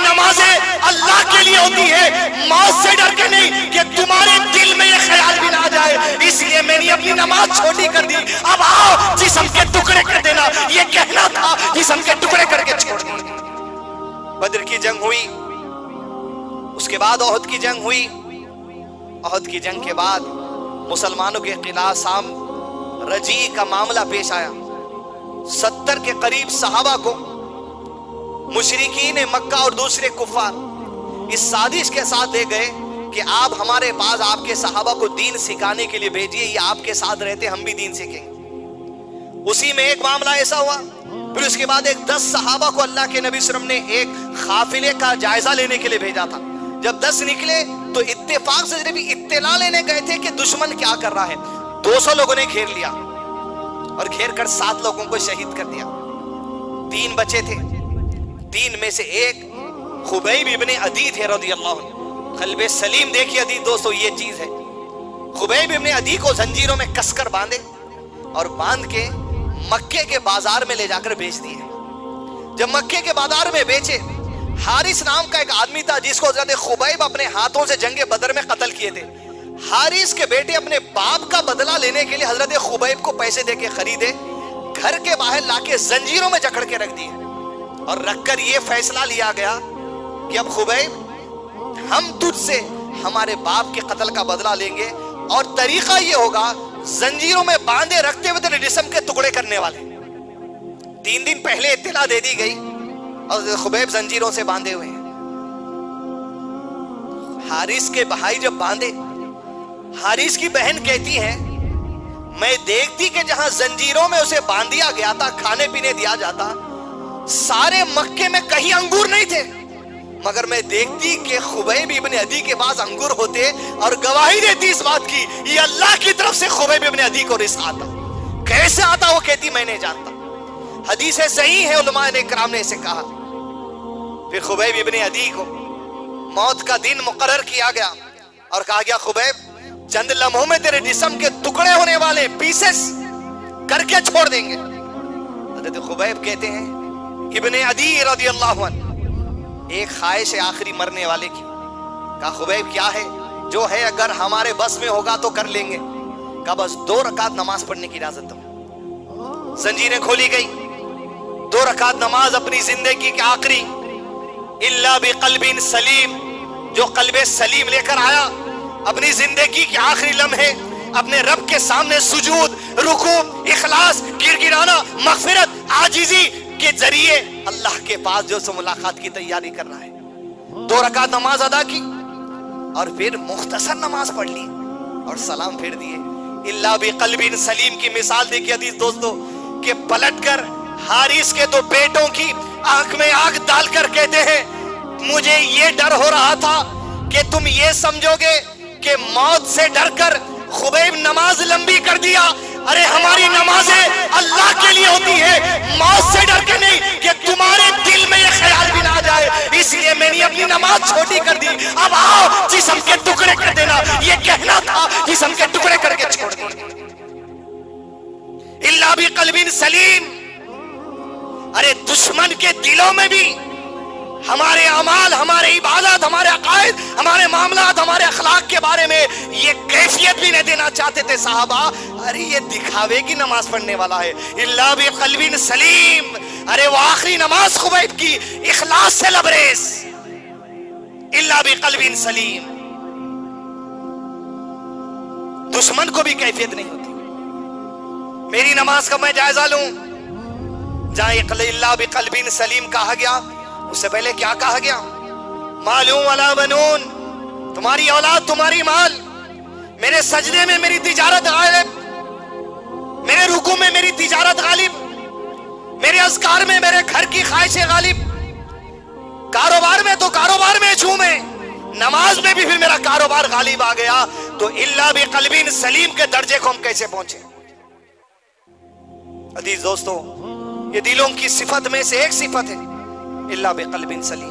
नमाजें अल्लाह के लिए होती है, मौत से डर के नहीं, कि तुम्हारे दिल में ये ख्याल भी ना आ जाए। इसलिए मैंने अपनी नमाज छोटी कर दी। अब आओ जिस्म के टुकड़े कर देना, ये कहना था, जिस्म के टुकड़े करके छोड़ दिए। बद्र की जंग हुई, उसके बाद ओहद की जंग हुई। ओहद की जंग के बाद मुसलमानों के खिलाफ शाम रजी का मामला पेश आया। 70 के करीब सहाबा को मुशरिकीन मक्का और दूसरे कुफार इस साजिश के साथ ले गए कि आप हमारे पास आपके सहाबा को दीन सिखाने के लिए भेजिए, ये आपके साथ रहते हम भी दीन सीखेंगे। उसी में एक मामला ऐसा हुआ। फिर उसके बाद 10 सहाबा को अल्लाह के नबी सल्लल्लाहु अलैहि वसल्लम ने एक काफिले का जायजा लेने के लिए भेजा था। जब 10 निकले तो इत्तेफाक से भी इत्तला लेने गए थे कि दुश्मन क्या कर रहा है। 200 लोगों ने घेर लिया और घेर कर 7 लोगों को शहीद कर दिया। 3 बचे थे। 3 में से एक खुबैब इब्ने अदी थे रज़ियल्लाहु अन्हु। क़ल्बे सलीम देखिए अदी दोस्तों, ये चीज है। खुबैब इब्ने अदी को जंजीरों में कसकर बांधे और बांध के मक्के के बाजार में ले जाकर बेच दिए। जब मक्के के बाजार में बेचे, हारिस नाम का एक आदमी था जिसको हज़रत खुबैब अपने हाथों से जंगे बदर में कत्ल किए थे। हारिस के बेटे अपने बाप का बदला लेने के लिए हज़रत खुबैब को पैसे देके खरीदे, घर के बाहर लाके जंजीरों में जकड़ के रख दिए और रखकर ये फैसला लिया गया कि अब खुबैब हम तुझसे हमारे बाप के कत्ल का बदला लेंगे और तरीका ये होगा जंजीरों में बांधे रखते हुए तेरे जिस्म के टुकड़े करने वाले। 3 दिन पहले इत्तला दे दी गई और खुबैब जंजीरों से बांधे हुए हैं। हारिस के भाई जब बांधे, हारिस की बहन कहती है मैं देखती कि जहां जंजीरों में उसे बांध दिया गया था, खाने पीने दिया जाता, सारे मक्के में कहीं अंगूर नहीं थे, मगर मैं देखती कि खुबैब इब्ने अदी के पास अंगूर होते और गवाही देती इस बात की ये अल्लाह की तरफ से खुबैब इब्ने अदी को रिस्क आता। कैसे आता वो कहती मैं नहीं जानता। हदीस है सही है, उलमा ने इकराम ने इसे कहा। फिर खुबैब इब्ने अदी को मौत का दिन मुकर्रर किया गया और कहा गया खुबैब चंद लम्हों में तेरे जिस्म के टुकड़े होने वाले, पीसेस करके छोड़ देंगे। हज़रत खुबैब कहते हैं इब्ने अदी रज़ियल्लाहु अन्हु एक ख्वाहिश है आखिरी मरने वाले की। कहा खुबैब क्या है? जो है अगर हमारे बस में होगा तो कर लेंगे। कहा बस 2 रकात नमाज पढ़ने की इजाजत दो। जंजीरें खोली गई। 2 रकात नमाज अपनी जिंदगी के आखिरी, इल्ला बिक़ल्बिन सलीम, जो क़ल्बे सलीम लेकर आया अपनी जिंदगी के आखिरी लम्हे अपने रब के सामने सुजूद, रुकू, इखलास, गिड़गिड़ाना, मग़फ़िरत, आजिज़ी के जरिए अल्लाह के पास जो से मुलाकात की तैयारी कर रहा है। 2 रकात नमाज अदा की और फिर मुख्तसर नमाज पढ़ ली और सलाम फेर दिए। इल्ला बिक़ल्बिन सलीम की मिसाल देखिए अजीज दोस्तों कि पलटकर हारिस के 2 बेटों की आंख में आंख डालकर कहते हैं मुझे ये डर हो रहा था कि तुम ये समझोगे कि मौत से डरकर खुबैब नमाज लंबी कर दिया। अरे हमारी नमाजें अल्लाह के लिए होती है, मौत से डर के नहीं, कि तुम्हारे दिल में ये ख्याल भी ना आ जाए। इसलिए मैंने अपनी नमाज छोटी कर दी। अब आओ जिस्म के टुकड़े कर देना, ये कहना था, जिस्म के टुकड़े करके छोड़ दिए। इल्ला बिक़ल्बिन सलीम। अरे दुश्मन के दिलों में भी हमारे अमाल, हमारे इबादत, हमारे अकायद, हमारे मामलात, हमारे अखलाक के बारे में ये कैफियत भी नहीं देना चाहते थे साहबा। अरे ये दिखावे की नमाज पढ़ने वाला है। इल्ला बिक़ल्बिन सलीम। अरे वो आखिरी नमाज खुबैब की इखलास से लबरेज। इल्ला बिक़ल्बिन सलीम। दुश्मन को भी कैफियत नहीं होती। मेरी नमाज का मैं जायजा लूं, जहां इल्ला बिक़ल्बिन सलीम कहा गया उससे पहले क्या कहा गया? मालूम वला बनून, तुम्हारी औलाद, तुम्हारी माल। मेरे सजदे में मेरी तिजारत गालिब, मेरे रुकू में मेरी तिजारत गालिब, मेरे अज़कार में मेरे घर की ख्वाहिशें गालिब, कारोबार में तो कारोबार में झूमे, नमाज में भी फिर मेरा कारोबार गालिब आ गया। तो इल्ला बिक़ल्बिन सलीम के दर्जे को हम कैसे पहुंचे? अजीज दोस्तों, ये दिलों की सिफत में से एक सिफत है इल्ला बिक़ल्बिन सलीम।